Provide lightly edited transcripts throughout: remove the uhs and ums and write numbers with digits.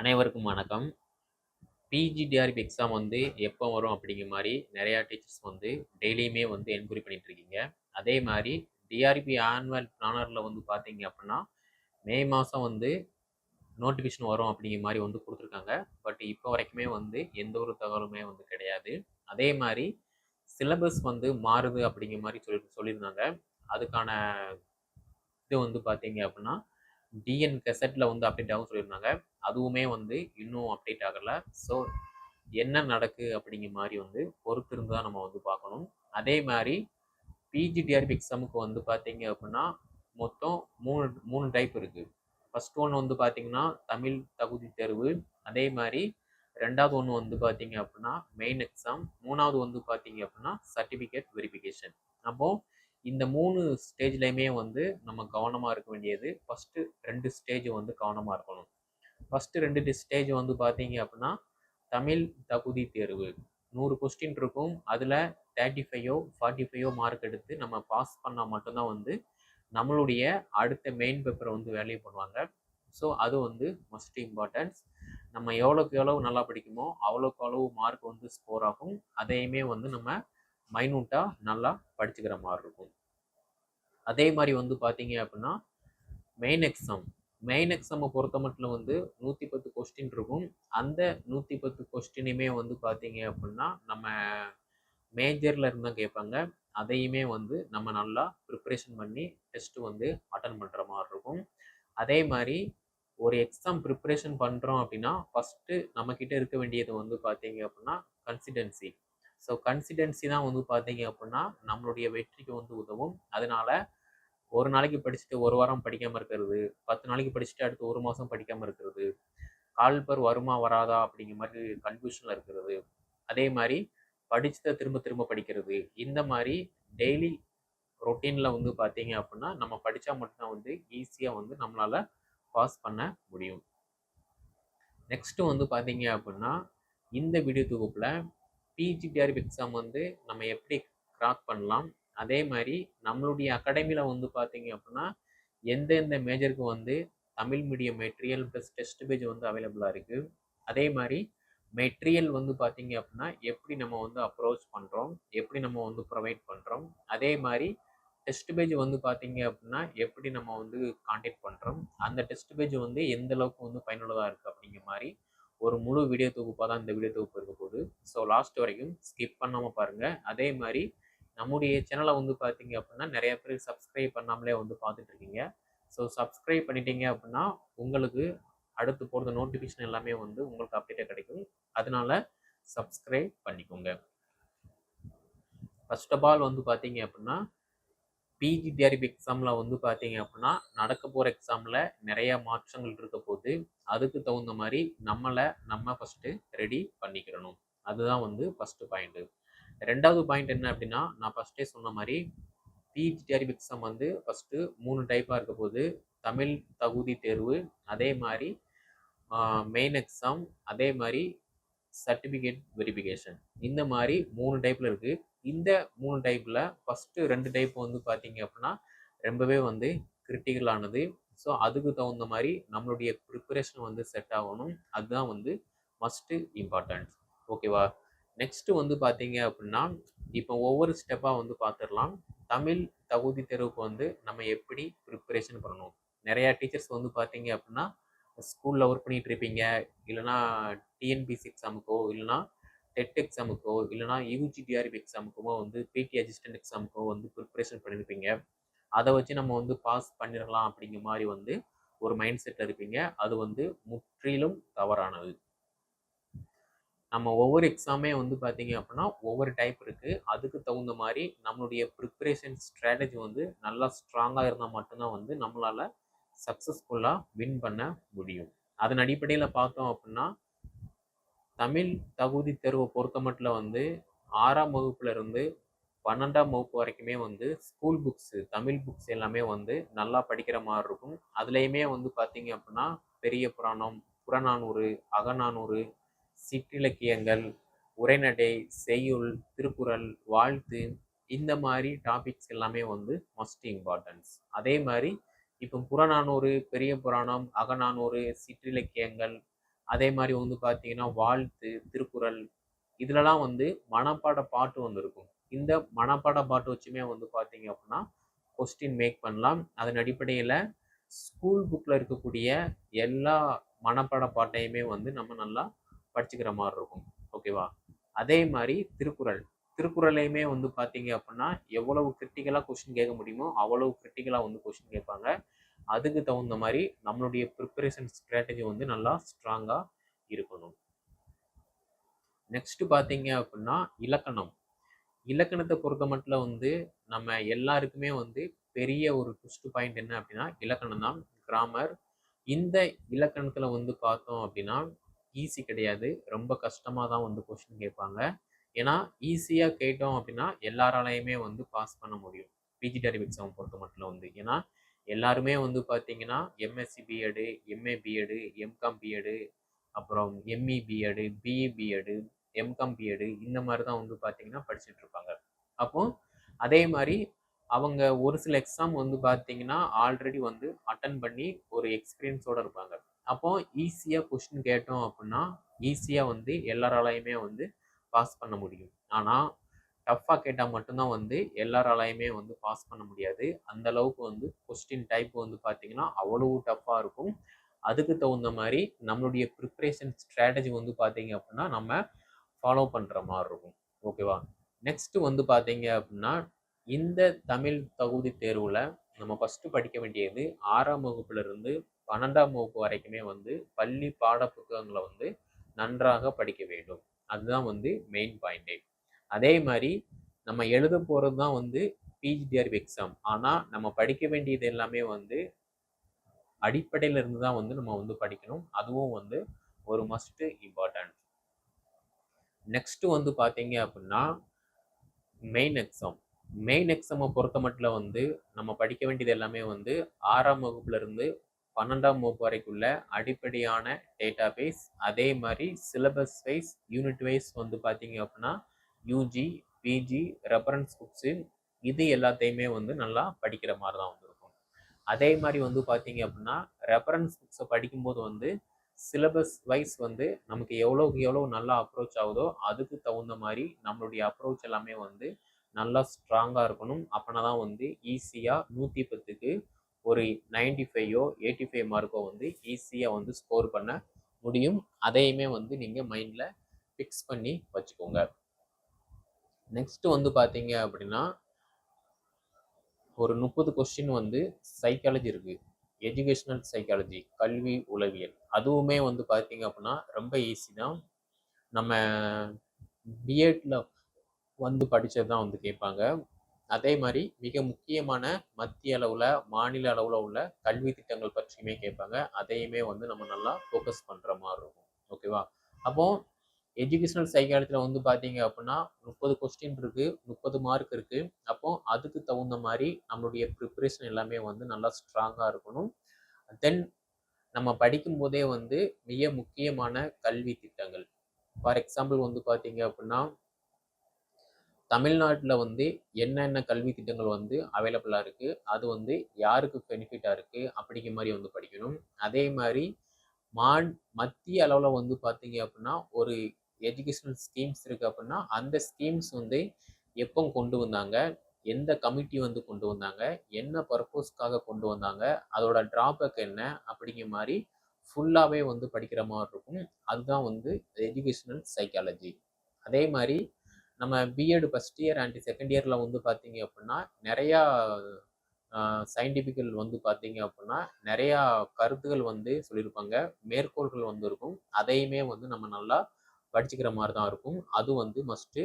அனைவருக்கும் வணக்கம். PGTRB exam வந்து எப்போ வரும் அப்படிங்கிற மாதிரி நிறையா டீச்சர்ஸ் வந்து டெய்லியுமே வந்து என்கொயரி பண்ணிட்டு இருக்கீங்க. அதே மாதிரி டிஆர்பி ஆனுவல் பிளானரில் வந்து பார்த்தீங்க அப்படின்னா மே மாதம் வந்து நோட்டிஃபிகேஷன் வரும் அப்படிங்கிற மாதிரி வந்து கொடுத்துருக்காங்க. பட் இப்போ வரைக்குமே வந்து எந்த ஒரு தகவலுமே வந்து கிடையாது. அதே மாதிரி சிலபஸ் வந்து மாறுது அப்படிங்கிற மாதிரி சொல்லியிருந்தாங்க. அதுக்கான இது வந்து பார்த்தீங்க அப்படின்னா டிஎன் கெசட்டில் வந்து அப்டேட் ஆகும் சொல்லியிருந்தாங்க. அதுவுமே வந்து இன்னும் அப்டேட் ஆகலை. ஸோ என்ன நடக்கு அப்படிங்கிற மாதிரி வந்து பொறுத்து இருந்து தான் நம்ம வந்து பார்க்கணும். அதே மாதிரி பிஜிடிஆர்பி எக்ஸாமுக்கு வந்து பார்த்தீங்க அப்படின்னா மொத்தம் மூணு மூணு டைப் இருக்குது. ஃபர்ஸ்ட் ஒன்று வந்து பார்த்தீங்கன்னா தமிழ் தகுதி தேர்வு. அதே மாதிரி ரெண்டாவது ஒன்று வந்து பார்த்தீங்க அப்படின்னா மெயின் எக்ஸாம். மூணாவது வந்து பார்த்தீங்க அப்படின்னா சர்டிஃபிகேட் வெரிஃபிகேஷன். அப்போ இந்த மூணு ஸ்டேஜ்லையுமே வந்து நம்ம கவனமாக இருக்க வேண்டியது ஃபஸ்ட்டு 2 ஸ்டேஜ் வந்து கவனமாக இருக்கணும். ஃபஸ்ட்டு 2 ஸ்டேஜ் வந்து பார்த்தீங்க அப்படின்னா தமிழ் தகுதி தேர்வு 100 கொஸ்டின் இருக்கும். அதில் 35 45 மார்க் எடுத்து நம்ம பாஸ் பண்ணால் மட்டும்தான் வந்து நம்மளுடைய அடுத்த மெயின் பேப்பரை வந்து வேல்யூ பண்ணுவாங்க. ஸோ அது வந்து மஸ்ட் இம்பார்ட்டன்ஸ். நம்ம எவ்வளோக்கு எவ்வளோ நல்லா படிக்குமோ அவ்வளோக்கு அவ்வளவு மார்க் வந்து ஸ்கோர் ஆகும். அதையுமே வந்து நம்ம மைனூட்டாக நல்லா படிச்சுக்கிற மாதிரி இருக்கும். அதே மாதிரி வந்து பார்த்தீங்க அப்படின்னா மெயின் எக்ஸாமை பொறுத்த மட்டும் வந்து 110 கொஸ்டின் இருக்கும். அந்த 110 கொஸ்டினுமே வந்து பார்த்தீங்க அப்படின்னா நம்ம மேஜரில் இருந்தால் கேட்பாங்க. அதையுமே வந்து நம்ம நல்லா ப்ரிப்ரேஷன் பண்ணி டெஸ்ட்டு வந்து அட்டன் பண்ணுற மாதிரி இருக்கும். அதே மாதிரி ஒரு எக்ஸாம் ப்ரிப்ரேஷன் பண்ணுறோம் அப்படின்னா ஃபஸ்ட்டு நம்மக்கிட்ட இருக்க வேண்டியது வந்து பார்த்தீங்க அப்படின்னா கன்சிஸ்டன்சி. ஸோ கன்சிஸ்டன்சி தான் வந்து பார்த்தீங்க அப்படின்னா நம்மளுடைய வெற்றிக்கு வந்து உதவும். அதனால ஒரு நாளைக்கு படிச்சுட்டு ஒரு வாரம் படிக்காமல் இருக்கிறது, 10 நாளைக்கு படிச்சுட்டு அடுத்து ஒரு மாதம் படிக்காமல் இருக்கிறது, கால்பர் வருமா வராதா அப்படிங்கிற மாதிரி கன்ஃபியூஷனில் இருக்கிறது, அதே மாதிரி படிச்சதை திரும்ப திரும்ப படிக்கிறது, இந்த மாதிரி டெய்லி ரொட்டீனில் வந்து பார்த்தீங்க அப்படின்னா நம்ம படித்தா மட்டும்தான் வந்து ஈஸியாக வந்து நம்மளால் பாஸ் பண்ண முடியும். நெக்ஸ்ட்டு வந்து பார்த்தீங்க அப்படின்னா இந்த வீடியோ தொகுப்பில் பிஜிடிஆர்பி எக்ஸாம் வந்து நம்ம எப்படி கிராக் பண்ணலாம், அதே மாதிரி நம்மளுடைய அகாடமியில் வந்து பார்த்தீங்க அப்படின்னா எந்தெந்த மேஜருக்கு வந்து Tamil medium material plus test page வந்து அவைலபிளாக இருக்குது, அதே மாதிரி மெட்டீரியல் வந்து பார்த்தீங்க அப்படின்னா எப்படி நம்ம வந்து அப்ரோச் பண்ணுறோம், எப்படி நம்ம வந்து ப்ரொவைட் பண்ணுறோம், அதே மாதிரி டெஸ்ட் பேஜ் வந்து பார்த்தீங்க அப்படின்னா எப்படி நம்ம வந்து கான்டாக்ட் பண்ணுறோம், அந்த டெஸ்ட் பேஜ் வந்து எந்த அளவுக்கு வந்து பயனுள்ளதாக இருக்குது அப்படிங்கிற மாதிரி ஒரு முழு வீடியோ தொகுப்பாக தான் இந்த வீடியோ தொகுப்பு இருக்க போகுது. ஸோ லாஸ்ட் வரைக்கும் ஸ்கிப் பண்ணாமல் பாருங்கள். அதே மாதிரி நம்முடைய சேனலை வந்து பார்த்தீங்க அப்படின்னா நிறைய பேர் சப்ஸ்கிரைப் பண்ணாமலே வந்து பார்த்துட்டு இருக்கீங்க. ஸோ சப்ஸ்கிரைப் பண்ணிட்டீங்க அப்படின்னா உங்களுக்கு அடுத்து போடுற நோட்டிஃபிகேஷன் எல்லாமே வந்து உங்களுக்கு அப்டேட்டாக கிடைக்கும். அதனால சப்ஸ்கிரைப் பண்ணிக்கோங்க. ஃபர்ஸ்ட் ஆஃப் ஆல் வந்து பார்த்தீங்க அப்படின்னா பிஜிடிஆர்பி எக்ஸாமில் வந்து பார்த்தீங்க அப்படின்னா நடக்க போகிற எக்ஸாமில் நிறைய மாற்றங்கள் இருக்க போது. அதுக்கு தகுந்த மாதிரி நம்ம ஃபஸ்ட்டு ரெடி பண்ணிக்கிறணும். அதுதான் வந்து ஃபஸ்ட்டு பாயிண்ட்டு. ரெண்டாவது பாயிண்ட் என்ன அப்படின்னா நான் ஃபஸ்ட்டே சொன்ன மாதிரி பிஜிடிஆர்பி எக்ஸாம் வந்து ஃபஸ்ட்டு 3 டைப்பாக இருக்க போது. தமிழ் தகுதி தேர்வு, அதே மாதிரி மெயின் எக்ஸாம், அதே மாதிரி சர்டிஃபிகேட் வெரிஃபிகேஷன். இந்த மாதிரி 3 டைப்பில் இருக்குது. இந்த 3 டைப்பில் ஃபஸ்ட்டு 2 டைப் வந்து பார்த்தீங்க அப்படின்னா ரொம்பவே வந்து கிரிட்டிக்கலானது. ஸோ அதுக்கு தகுந்த மாதிரி நம்மளுடைய ப்ரிப்பரேஷன் வந்து செட் ஆகணும். அதுதான் வந்து மஸ்ட்டு இம்பார்ட்டன்ட். ஓகேவா? நெக்ஸ்ட்டு வந்து பார்த்தீங்க அப்படின்னா இப்போ ஒவ்வொரு ஸ்டெப்பாக வந்து பார்த்துடலாம். தமிழ் தகுதி தேர்வுக்கு வந்து நம்ம எப்படி ப்ரிப்பரேஷன் பண்ணணும். நிறையா டீச்சர்ஸ் வந்து பார்த்தீங்க அப்படின்னா ஸ்கூலில் ஒர்க் பண்ணிகிட்டு இருப்பீங்க, இல்லைனா டிஎன்பிசி எக்ஸாமுக்கோ, இல்லைனா டெட் எக்ஸாமுக்கோ, இல்லைனா யூஜிடிஆர்பி எக்ஸாமுக்கோ வந்து பிடி அசிஸ்டன்ட் எக்ஸாமுக்கோ வந்து ப்ரிப்பரேஷன் பண்ணியிருப்பீங்க. அதை வச்சு நம்ம வந்து பாஸ் பண்ணிடலாம் அப்படிங்கிற மாதிரி வந்து ஒரு மைண்ட் செட்டில் இருப்பீங்க. அது வந்து முற்றிலும் தவறானது. நம்ம ஒவ்வொரு எக்ஸாமே வந்து பார்த்தீங்க அப்படின்னா ஒவ்வொரு டைப் இருக்குது. அதுக்கு தகுந்த மாதிரி நம்மளுடைய ப்ரிப்பரேஷன் ஸ்ட்ராட்டஜி வந்து நல்லா ஸ்ட்ராங்காக இருந்தால் மட்டும்தான் வந்து நம்மளால் சக்ஸஸ்ஃபுல்லாக வின் பண்ண முடியும். அதன் அடிப்படையில் பார்த்தோம் அப்படின்னா தமிழ் தகுதி தேர்வை பொறுத்த மட்டும் வந்து 6ஆம் வகுப்புல இருந்து 12ஆம் வகுப்பு வரைக்குமே வந்து ஸ்கூல் புக்ஸு தமிழ் புக்ஸ் எல்லாமே வந்து நல்லா படிக்கிற மாதிரி இருக்கும். அதுலேயுமே வந்து பார்த்தீங்க அப்படின்னா பெரிய புராணம், புறநானூறு, அகநானூறு, சிற்றிலக்கியங்கள், உரைநடை, செய்யுள், திருக்குறள், வாழ்த்து, இந்த மாதிரி டாபிக்ஸ் எல்லாமே வந்து மஸ்ட் இம்பார்ட்டன்ஸ். அதே மாதிரி இப்போ புறநானூறு, பெரிய புராணம், அகநானூறு, சிற்றிலக்கியங்கள், அதே மாதிரி வந்து பார்த்தீங்கன்னா வாழ்த்து, திருக்குறள் இதுலலாம் வந்து மனப்பாட பாட்டு வந்து இருக்கும். இந்த மனப்பாட பாட்டு வச்சுமே வந்து பார்த்தீங்க அப்படின்னா கொஸ்டின் மேக் பண்ணலாம். அதன் அடிப்படையில ஸ்கூல் புக்ல இருக்கக்கூடிய எல்லா மனப்பாட பாட்டையுமே வந்து நம்ம நல்லா படிச்சுக்கிற மாதிரி இருக்கும். ஓகேவா? அதே மாதிரி திருக்குறள். திருக்குறளையுமே வந்து பார்த்தீங்க அப்படின்னா எவ்வளவு கிரிட்டிக்கலா கொஸ்டின் கேட்க முடியுமோ அவ்வளவு கிரிட்டிக்கலா வந்து கொஸ்டின் கேட்பாங்க. அதுக்கு தகுந்த மாதிரி நம்மளுடைய ப்ரிப்பரேஷன் ஸ்ட்ராட்டஜி வந்து நல்லா ஸ்ட்ராங்கா இருக்கணும். நெக்ஸ்ட் பார்த்தீங்க அப்படின்னா இலக்கணம். இலக்கணத்தை பொறுத்த மட்டும் வந்து நம்ம எல்லாருக்குமே வந்து பெரிய ஒரு ட்விஸ்ட் பாயிண்ட் என்ன அப்படின்னா இலக்கணம் தான், கிராமர். இந்த இலக்கணத்துல வந்து பார்த்தோம் அப்படின்னா ஈஸி கிடையாது, ரொம்ப கஷ்டமா தான் வந்து கொஸ்டின் கேட்பாங்க. ஏன்னா ஈஸியா கேட்டோம் அப்படின்னா எல்லாராலையுமே வந்து பாஸ் பண்ண முடியும் பிஜிடிஆர்பி எக்ஸாம் பொறுத்த மட்டும் வந்து. ஏன்னா எல்லாருமே வந்து பார்த்தீங்கன்னா MSc BEd, MA BEd, MCom BEd, அப்புறம் ME BEd, BE BEd, MCom BEd இந்த மாதிரி தான் வந்து பார்த்தீங்கன்னா படிச்சுட்டு இருப்பாங்க. அப்போ அதே மாதிரி அவங்க ஒரு சில எக்ஸாம் வந்து பார்த்தீங்கன்னா ஆல்ரெடி வந்து அட்டன் பண்ணி ஒரு எக்ஸ்பீரியன்ஸோட இருப்பாங்க. அப்போ ஈஸியாக கொஸ்டின் கேட்டோம் அப்படின்னா ஈஸியாக வந்து எல்லாராலையுமே வந்து பாஸ் பண்ண முடியும். ஆனால் டஃப்பாக கேட்டால் மட்டும்தான் வந்து எல்லாராலையுமே வந்து பாஸ் பண்ண முடியாது. அந்த அளவுக்கு வந்து கொஸ்டின் டைப் வந்து பார்த்தீங்கன்னா அவ்வளவு டஃப்பாக இருக்கும். அதுக்கு தகுந்த மாதிரி நம்மளுடைய ப்ரிப்ரேஷன் ஸ்ட்ராட்டஜி வந்து பார்த்தீங்க அப்படின்னா நம்ம ஃபாலோ பண்ணுற மாதிரி இருக்கும். ஓகேவா? நெக்ஸ்ட் வந்து பார்த்தீங்க அப்படின்னா இந்த தமிழ் தகுதி தேர்வில் நம்ம ஃபஸ்ட்டு படிக்க வேண்டியது 6ஆம் வகுப்புலேருந்து 12ஆம் வகுப்பு வரைக்குமே வந்து பள்ளி பாட புத்தகங்களை வந்து நன்றாக படிக்க வேண்டும். அதுதான் வந்து மெயின் பாயிண்டே. அதே மாதிரி நம்ம எழுத போகிறது தான் வந்து பிஜிடிஆர்பி எக்ஸாம். ஆனால் நம்ம படிக்க வேண்டியது எல்லாமே வந்து அடிப்படையில இருந்து தான் வந்து நம்ம வந்து படிக்கணும். அதுவும் வந்து ஒரு மஸ்ட் இம்பார்ட்டன்ட். நெக்ஸ்ட் வந்து பார்த்தீங்க அப்படின்னா மெயின் எக்ஸாம். மெயின் எக்ஸாமை பொறுத்த மட்டும் வந்து நம்ம படிக்க வேண்டியது எல்லாமே வந்து 6ஆம் வகுப்புல இருந்து 12ஆம் வகுப்பு வரைக்குள்ள அடிப்படையான டேட்டா பேஸ், அதே மாதிரி சிலபஸ் வைஸ், யூனிட் வைஸ் வந்து பார்த்தீங்க அப்படின்னா யூஜி, பிஜி, ரெஃபரன்ஸ் புக்ஸு இது எல்லாத்தையுமே வந்து நல்லா படிக்கிற மாதிரி தான் வந்து இருக்கும். அதே மாதிரி வந்து பார்த்தீங்க அப்படின்னா ரெஃபரன்ஸ் புக்ஸை படிக்கும்போது வந்து சிலபஸ் வைஸ் வந்து நமக்கு எவ்வளோக்கு எவ்வளோ நல்லா அப்ரோச் ஆகுதோ அதுக்கு தகுந்த மாதிரி நம்மளுடைய அப்ரோச் எல்லாமே வந்து நல்லா ஸ்ட்ராங்காக இருக்கணும். அப்படின்னா தான் வந்து ஈஸியாக 110க்கு ஒரு 95ஓ 85 மார்க்கோ வந்து ஈஸியாக வந்து ஸ்கோர் பண்ண முடியும். அதையுமே வந்து நீங்கள் மைண்டில் ஃபிக்ஸ் பண்ணி வச்சுக்கோங்க. நெக்ஸ்ட் வந்து பார்த்தீங்க அப்படின்னா ஒரு 30 கொஸ்டின் வந்து சைக்காலஜி இருக்குது. எஜுகேஷனல் சைக்காலஜி, கல்வி உளவியல். அதுவுமே வந்து பார்த்தீங்க அப்படின்னா ரொம்ப ஈஸி தான். நம்ம பிஎட்ல வந்து படித்தது தான் வந்து கேட்பாங்க. அதே மாதிரி மிக முக்கியமான மத்திய அளவில், மாநில அளவில் உள்ள கல்வி திட்டங்கள் பற்றியுமே கேட்பாங்க. அதையுமே வந்து நம்ம நல்லா ஃபோக்கஸ் பண்ணுற மாதிரி இருக்கும். ஓகேவா? அப்போ எஜுகேஷனல் சைக்காலஜியில் வந்து பார்த்தீங்க அப்படின்னா 30 கொஸ்டின் இருக்குது, 30 மார்க் இருக்குது. அப்போ அதுக்கு தகுந்த மாதிரி நம்மளுடைய ப்ரிப்பரேஷன் எல்லாமே வந்து நல்லா ஸ்ட்ராங்காக இருக்கணும். தென் நம்ம படிக்கும் போதே வந்து மிக முக்கியமான கல்வி திட்டங்கள், ஃபார் எக்ஸாம்பிள் வந்து பார்த்தீங்க அப்படின்னா தமிழ்நாட்டில் வந்து என்னென்ன கல்வி திட்டங்கள் வந்து அவைலபிளாக இருக்குது, அது வந்து யாருக்கு பெனிஃபிட்டாக இருக்குது அப்படிங்கிற மாதிரி வந்து படிக்கணும். அதே மாதிரி மத்திய அளவில் வந்து பார்த்தீங்க அப்படின்னா ஒரு எஜுகேஷனல் ஸ்கீம்ஸ் இருக்குது அப்படின்னா அந்த ஸ்கீம்ஸ் வந்து எப்போ கொண்டு வந்தாங்க, எந்த கமிட்டி வந்து கொண்டு வந்தாங்க, என்ன பர்பஸ்க்காக கொண்டு வந்தாங்க, அதோட ட்ராபேக் என்ன அப்படிங்கிற மாதிரி ஃபுல்லாகவே வந்து படிக்கிற மாதிரி இருக்கும். அதுதான் வந்து எஜுகேஷனல் சைக்காலஜி. அதே மாதிரி நம்ம BEd first year and second இயரில் வந்து பார்த்தீங்க அப்படின்னா நிறையா சயின்டிஃபிக்கல் வந்து பார்த்தீங்க அப்படின்னா நிறையா கருத்துகள் வந்து சொல்லியிருப்பாங்க, மேற்கோள்கள் வந்து இருக்கும். அதையுமே வந்து நம்ம நல்லா படிச்சுக்கிற மாதிரி தான் இருக்கும். அது வந்து மஸ்ட்டு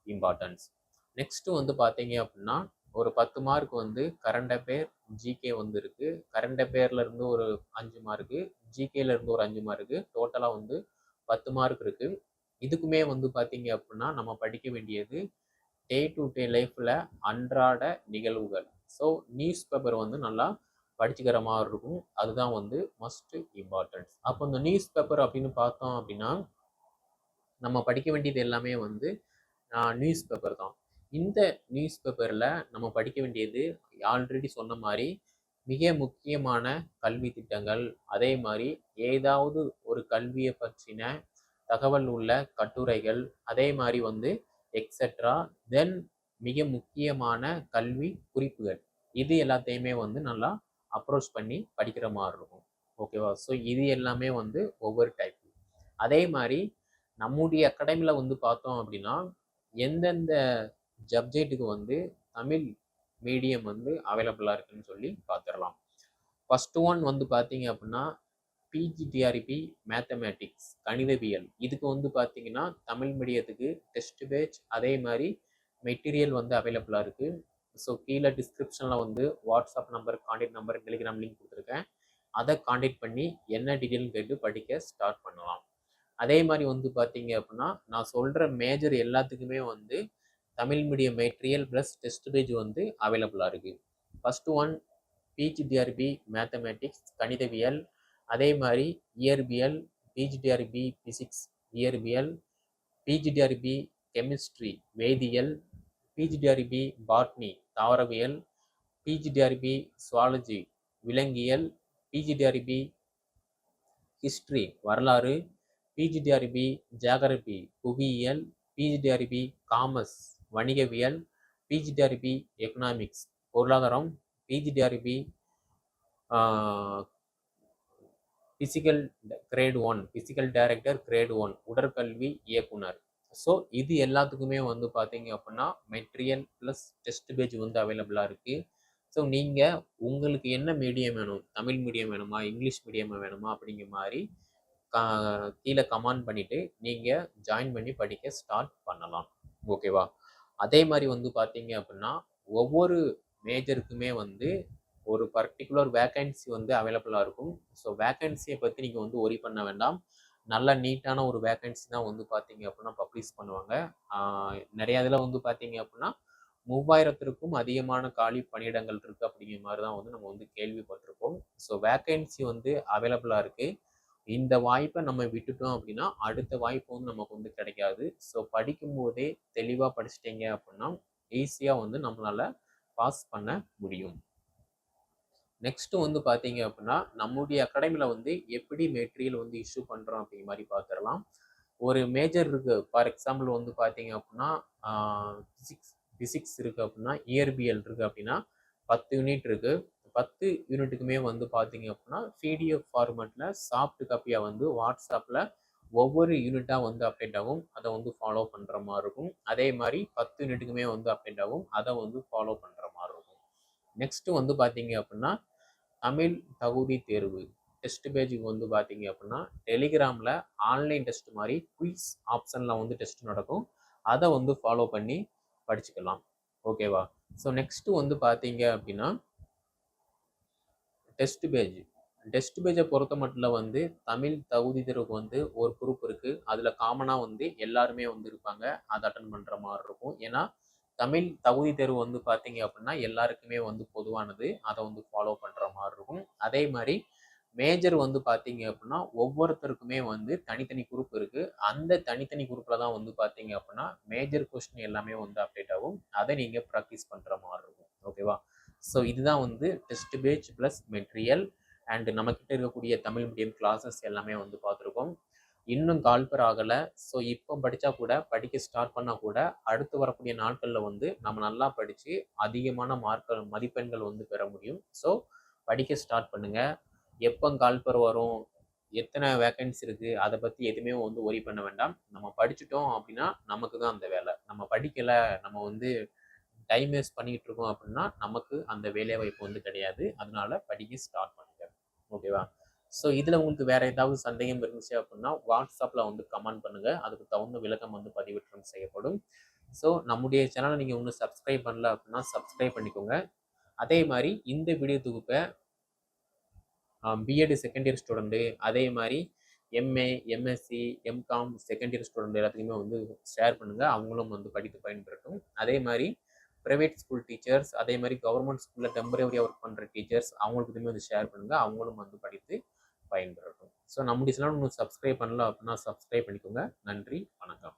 இம்பார்ட்டன்ஸ். நெக்ஸ்ட்டு வந்து பார்த்தீங்க அப்படின்னா ஒரு 10 மார்க் வந்து கரண்ட் அஃபேர், ஜிகே வந்து இருக்குது. கரண்ட் அஃபேர்லேருந்து ஒரு 5 மார்க்கு, ஜிகேலேருந்து ஒரு 5 மார்க்கு, டோட்டலாக வந்து 10 மார்க் இருக்குது. இதுக்குமே வந்து பார்த்தீங்க அப்படின்னா நம்ம படிக்க வேண்டியது டே டு டே லைஃப்பில் அன்றாட நிகழ்வுகள். ஸோ நியூஸ் பேப்பர் வந்து நல்லா படிச்சுக்கிற மாதிரி இருக்கும். அதுதான் வந்து மஸ்ட் இம்பார்ட்டன்ஸ். அப்போ இந்த நியூஸ் பேப்பர் அப்படின்னு பார்த்தோம் அப்படின்னா நம்ம படிக்க வேண்டியது எல்லாமே வந்து நியூஸ் பேப்பர் தான். இந்த நியூஸ் பேப்பரில் நம்ம படிக்க வேண்டியது ஆல்ரெடி சொன்ன மாதிரி மிக முக்கியமான கல்வி திட்டங்கள், அதே மாதிரி ஏதாவது ஒரு கல்வியை பற்றின தகவல் உள்ள கட்டுரைகள், அதே மாதிரி வந்து எக்ஸெட்ரா. தென் மிக முக்கியமான கல்வி குறிப்புகள், இது எல்லாத்தையுமே வந்து நல்லா அப்ரோச் பண்ணி படிக்கிற மாதிரி இருக்கும். ஓகேவா? ஸோ இது எல்லாமே வந்து ஒவ்வொரு டைப். அதே மாதிரி நம்முடைய அகாடமியில் வந்து பார்த்தோம் அப்படின்னா எந்தெந்த சப்ஜெக்ட்டுக்கு வந்து தமிழ் மீடியம் வந்து அவைலபிளாக இருக்குன்னு சொல்லி பார்த்துடலாம். ஃபர்ஸ்ட் ஒன் வந்து பார்த்தீங்க அப்படின்னா பிஜிடிஆர்பி மேத்தமேட்டிக்ஸ் கணிதவியல். இதுக்கு வந்து பார்த்தீங்கன்னா தமிழ் மீடியத்துக்கு டெஸ்ட் பேட்ச் அதே மாதிரி மெட்டீரியல் வந்து அவைலபிளாக இருக்குது. ஸோ கீழே டிஸ்கிரிப்ஷனில் வந்து WhatsApp number, contact number, Telegram link கொடுத்துருக்கேன். அதை கான்டாக்ட் பண்ணி என்ன டீட்டெயில்னு கேட்டு படிக்க ஸ்டார்ட் பண்ணலாம். அதே மாதிரி வந்து பார்த்தீங்க அப்படின்னா நான் சொல்கிற மேஜர் எல்லாத்துக்குமே வந்து Tamil medium material plus test page வந்து அவைலபிளாக இருக்குது. ஃபர்ஸ்ட் ஒன் பிஜிடிஆர்பி மேத்தமேட்டிக்ஸ் கணிதவியல், அதே மாதிரி இயற்பியல், பிஜிடிஆர்பி பிசிக்ஸ் இயற்பியல், பிஜிடிஆர்பி கெமிஸ்ட்ரி வேதியியல், பிஜிடிஆர்பி பாட்னி தாவரவியல், பிஜிடிஆர்பி சுவாலஜி விலங்கியல், பிஜிடிஆர்பி ஹிஸ்ட்ரி வரலாறு, பிஜிடிஆர்பி ஜியாகிரபி புவியியல், பிஜிடிஆர்பி காமர்ஸ் வணிகவியல், பிஜிடிஆர்பி எக்கனாமிக்ஸ் பொருளாதாரம், PGTRB physical grade 1 physical director grade 1 உடற்கல்வி இயக்குனர். ஸோ இது எல்லாத்துக்குமே வந்து பார்த்தீங்க அப்படின்னா மெட்டீரியல் ப்ளஸ் டெஸ்ட் பேஜ் வந்து அவைலபிளாக இருக்குது. ஸோ நீங்கள் உங்களுக்கு என்ன மீடியம் வேணும், தமிழ் மீடியம் வேணுமா, இங்கிலீஷ் மீடியம் வேணுமா அப்படிங்கிற மாதிரி கீழே கமெண்ட் பண்ணிவிட்டு நீங்கள் ஜாயின் பண்ணி படிக்க ஸ்டார்ட் பண்ணலாம். ஓகேவா? அதே மாதிரி வந்து பார்த்தீங்க அப்படின்னா ஒவ்வொரு மேஜருக்குமே வந்து ஒரு பர்டிகுலர் வேக்கன்சி வந்து அவைலபிளாக இருக்கும். ஸோ வேக்கன்சியை பற்றி நீங்கள் வந்து ஒரி பண்ண வேண்டாம். நல்ல நீட்டான ஒரு வேக்கன்சி தான் வந்து பார்த்தீங்க அப்படின்னா பப்ளிஷ் பண்ணுவாங்க. நிறைய இதில் வந்து பார்த்தீங்க அப்படின்னா 3000த்திற்கும் அதிகமான காலி பணியிடங்கள் இருக்குது அப்படிங்கிற மாதிரி தான் வந்து நம்ம வந்து கேள்விப்பட்டிருக்கோம். ஸோ வேக்கன்சி வந்து அவைலபிளாக இருக்குது. இந்த வாய்ப்பை நம்ம விட்டுட்டோம் அப்படின்னா அடுத்த வாய்ப்பு வந்து நமக்கு வந்து கிடைக்காது. ஸோ படிக்கும்போதே தெளிவாக படிச்சிட்டிங்க அப்படின்னா ஈஸியாக வந்து நம்மளால் பாஸ் பண்ண முடியும். நெக்ஸ்ட் வந்து பார்த்தீங்க அப்படின்னா நம்முடைய அகாடமியில் வந்து எப்படி மெட்டீரியல் வந்து இஷ்யூ பண்ணுறோம் அப்படிங்கிற மாதிரி பார்த்துடலாம். ஒரு மேஜர் இருக்குது. ஃபார் எக்ஸாம்பிள் வந்து பார்த்தீங்க அப்படின்னா ஃபிசிக்ஸ் இருக்குது அப்படின்னா, இயற்பியல் இருக்குது அப்படின்னா 10 யூனிட் இருக்குது. 10 யூனிட்டுக்குமே வந்து பார்த்தீங்க அப்படின்னா பிடிஎஃப் ஃபார்மேட்டில் சாஃப்ட் காப்பியாக வந்து வாட்ஸ்அப்பில் ஒவ்வொரு யூனிட்டாக வந்து அப்டேட் ஆகும். அதை வந்து ஃபாலோ பண்ணுற மாதிரி இருக்கும். அதே மாதிரி 10 யூனிட்டுக்குமே வந்து அப்டேட் ஆகும். அதை வந்து ஃபாலோ பண்ணுற மாதிரி இருக்கும். நெக்ஸ்ட்டு வந்து பார்த்தீங்க அப்படின்னா தமிழ் தகுதி தேர்வு டெஸ்ட் பேஜுக்கு வந்து பார்த்தீங்க அப்படின்னா டெலிகிராமில் ஆன்லைன் டெஸ்ட் மாதிரி குயிஸ் ஆப்ஷனில் வந்து டெஸ்ட் நடக்கும். அதை வந்து ஃபாலோ பண்ணி படிச்சுக்கலாம். ஓகேவா? ஸோ நெக்ஸ்ட்டு வந்து பார்த்தீங்க அப்படின்னா டெஸ்ட் பேஜை பொறுத்த மட்டும் வந்து தமிழ் தகுதி தேர்வுக்கு வந்து ஒரு குரூப் இருக்குது. அதில் காமனாக வந்து எல்லாருமே வந்து இருப்பாங்க. அதை அட்டன் பண்ணுற மாதிரி இருக்கும். ஏன்னா தமிழ் தகுதி தேர்வு வந்து பார்த்தீங்க அப்படின்னா எல்லாருக்குமே வந்து பொதுவானது. அதை வந்து ஃபாலோ பண்ணுற மாதிரி இருக்கும். அதே மாதிரி மேஜர் வந்து பார்த்தீங்க அப்படின்னா ஒவ்வொருத்தருக்குமே வந்து தனித்தனி குரூப் இருக்குது. அந்த தனித்தனி குரூப்பில் தான் வந்து பார்த்தீங்க அப்படின்னா மேஜர் கொஸ்டின் எல்லாமே வந்து அப்டேட் ஆகும். அதை நீங்கள் ப்ராக்டிஸ் பண்ணுற மாதிரி இருக்கும். ஓகேவா? ஸோ இதுதான் வந்து test page plus material and நம்மக்கிட்ட இருக்கக்கூடிய தமிழ் மீடியம் கிளாஸஸ் எல்லாமே வந்து பார்த்துருக்கோம். இன்னும் கால்பர் ஆகலை. ஸோ இப்போ படித்தா கூட, படிக்க ஸ்டார்ட் பண்ணால் கூட அடுத்து வரக்கூடிய நாட்களில் வந்து நம்ம நல்லா படித்து அதிகமான மதிப்பெண்கள் வந்து பெற முடியும். ஸோ படிக்க ஸ்டார்ட் பண்ணுங்கள். எப்போ கால்பர் வரும், எத்தனை வேக்கன்சி இருக்குது, அதை பற்றி எதுவுமே வந்து ஒரி பண்ண வேண்டாம். நம்ம படிச்சுட்டோம் அப்படின்னா நமக்கு தான் அந்த வேலை. நம்ம படிக்கலை, நம்ம வந்து டைம் வேஸ்ட் பண்ணிக்கிட்டு இருக்கோம் அப்படின்னா நமக்கு அந்த வேலை வாய்ப்பு வந்து கிடையாது. அதனால படிக்க ஸ்டார்ட் பண்ணுங்க. ஓகேவா? ஸோ இதில் உங்களுக்கு வேறு ஏதாவது சந்தேகம் இருந்துச்சு அப்படின்னா வாட்ஸ்அப்பில் வந்து கமெண்ட் பண்ணுங்கள். அதுக்கு தகுந்த விளக்கம் வந்து பதிவேற்றம் செய்யப்படும். ஸோ நம்முடைய சேனலை நீங்கள் இன்னும் சப்ஸ்கிரைப் பண்ணல அப்படின்னா சப்ஸ்கிரைப் பண்ணிக்கோங்க. அதே மாதிரி இந்த வீடியோ தொகுப்பை பிஎட் செகண்ட் இயர் ஸ்டூடெண்ட்டு, அதே மாதிரி MA, MSc, MCom second year student எல்லாத்துக்குமே வந்து ஷேர் பண்ணுங்கள். அவங்களும் வந்து படித்து பயன்பெறட்டும். அதே மாதிரி ப்ரைவேட் ஸ்கூல் டீச்சர்ஸ், அதே மாதிரி கவர்மெண்ட் ஸ்கூலில் டெம்பரவரியாக ஒர்க் பண்ணுற டீச்சர்ஸ் அவங்களுக்கு இதுவுமே வந்து ஷேர் பண்ணுங்கள். அவங்களும் வந்து படித்து பயன்பெறட்டும். ஸோ நம்முடைய சேனல் இன்னும் சப்ஸ்கிரைப் பண்ணல அப்படின்னா சப்ஸ்கிரைப் பண்ணிக்கோங்க. நன்றி, வணக்கம்.